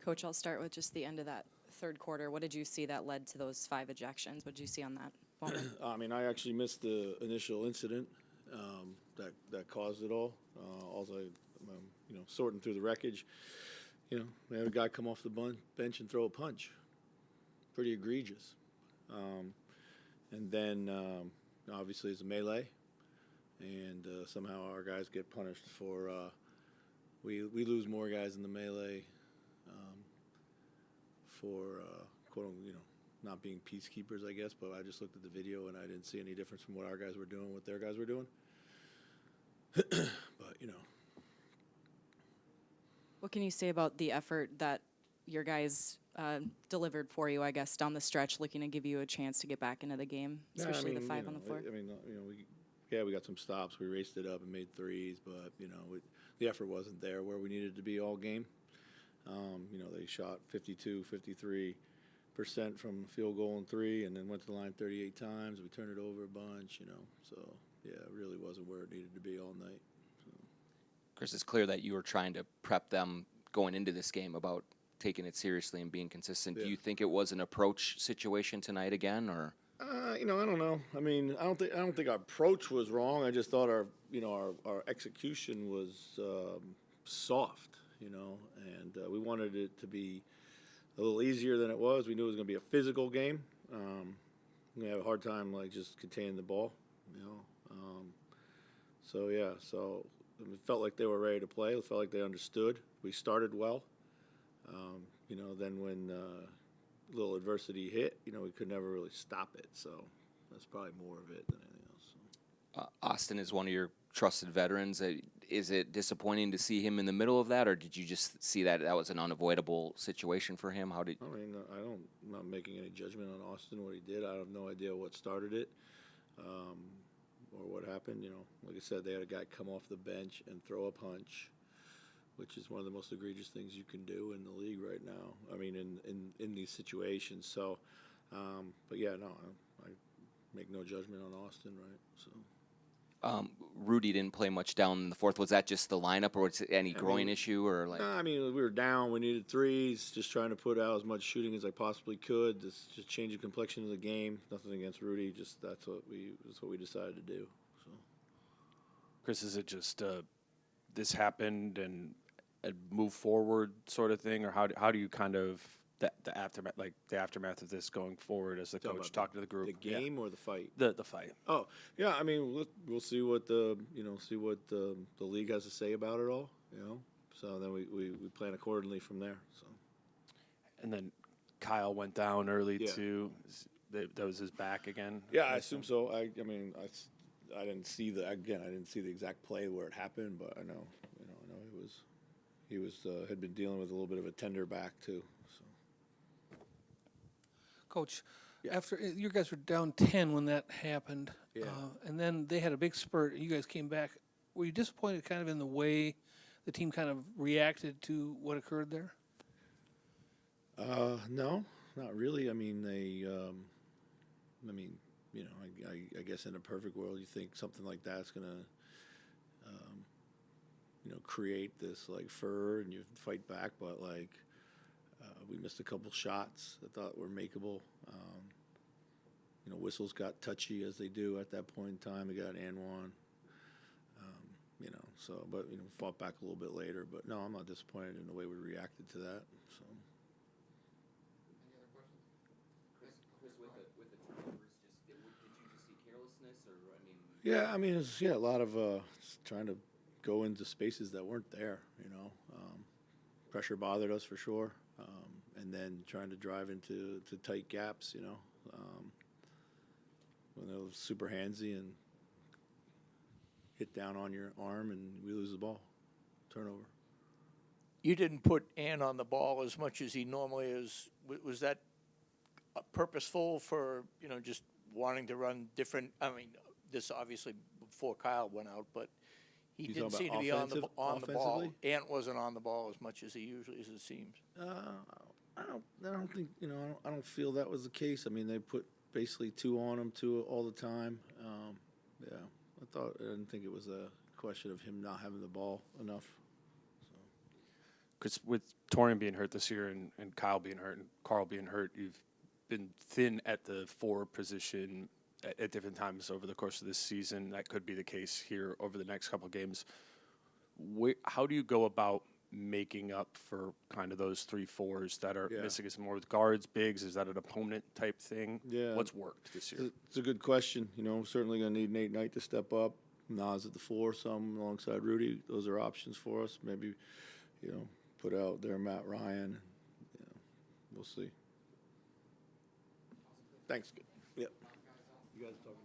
Coach, I'll start with just the end of that third quarter. What did you see that led to those 5 ejections? What did you see on that moment? I mean, I actually missed the initial incident that caused it all. Sorting through the wreckage, we had a guy come off the bench and throw a punch. Pretty egregious. And then, obviously, it's a melee, and somehow our guys get punished for. We lose more guys in the melee for not being peacekeepers, I guess. But I just looked at the video and I didn't see any difference from what our guys were doing, what their guys were doing. But What can you say about the effort that your guys delivered for you, I guess, down the stretch, looking to give you a chance to get back into the game, especially the 5 on the floor? We got some stops. We raced it up and made threes, but the effort wasn't there where we needed to be all game. They shot 52, 53% from field goal and 3, and then went to the line 38 times. We turned it over a bunch, So yeah, it really wasn't where it needed to be all night. So. Chris, it's clear that you were trying to prep them going into this game about taking it seriously and being consistent. Yeah. Do you think it was an approach situation tonight again, or? I don't know. I mean, I don't think our approach was wrong. I just thought our execution was soft, and we wanted it to be a little easier than it was. We knew it was going to be a physical game. We had a hard time just containing the ball, So it felt like they were ready to play. It felt like they understood. We started well. Then when little adversity hit, we could never really stop it. So that's probably more of it than anything else. Austin is one of your trusted veterans. Is it disappointing to see him in the middle of that, or did you just see that was an unavoidable situation for him? I'm not making any judgment on Austin, what he did. I have no idea what started it or what happened. Like I said, they had a guy come off the bench and throw a punch, which is one of the most egregious things you can do in the league right now. I mean, in these situations. So, but yeah, no, I make no judgment on Austin, right? So. Rudy didn't play much down in the fourth. Was that just the lineup, or was it any groin issue, or like? No, we were down. We needed threes. Just trying to put out as much shooting as I possibly could. Just change the complexion of the game. Nothing against Rudy. Just that's what we decided to do. So. Chris, is it just this happened and move forward sort of thing, or how do you kind of the aftermath of this going forward as the coach talking to the group? The game or the fight? The fight. Oh yeah, we'll see what the league has to say about it all. So then we plan accordingly from there. So. And then Kyle went down early too. That was his back again. Yeah, I assume so. I didn't see I didn't see the exact play where it happened, but I know he had been dealing with a little bit of a tender back too. So. Coach, after you guys were down 10 when that happened, and then they had a big spurt. You guys came back. Were you disappointed kind of in the way the team kind of reacted to what occurred there? No, not really. I guess in a perfect world, you think something like that's gonna, create this furor and you fight back, but we missed a couple shots I thought were makeable. Whistles got touchy as they do at that point in time. They got and one. But fought back a little bit later. But no, I'm not disappointed in the way we reacted to that. So. Any other questions? Chris, with the turnovers, did you just see carelessness, or Yeah, a lot of trying to go into spaces that weren't there. Pressure bothered us for sure, and then trying to drive into tight gaps. When they're super handsy and hit down on your arm and we lose the ball, turnover. You didn't put Ann on the ball as much as he normally is. Was that purposeful for just wanting to run different? This obviously before Kyle went out, but he didn't seem to be on the ball. Ant wasn't on the ball as much as he usually is, it seems. I don't think I don't feel that was the case. They put basically 2 on him, 2 all the time. I didn't think it was a question of him not having the ball enough. So. Because with Torian being hurt this year and Kyle being hurt and Carl being hurt, you've been thin at the 4 position at different times over the course of this season. That could be the case here over the next couple of games. How do you go about making up for kind of those 3-4s that are missing? Is it more with guards, bigs? Is that an opponent type thing? Yeah. What's worked this year? It's a good question. You know, certainly going to need Nate Knight to step up. Nas at the 4, some alongside Rudy. Those are options for us. Maybe, you know, put out there Matt Ryan. You know, we'll see. Thanks. Yep. You guys talking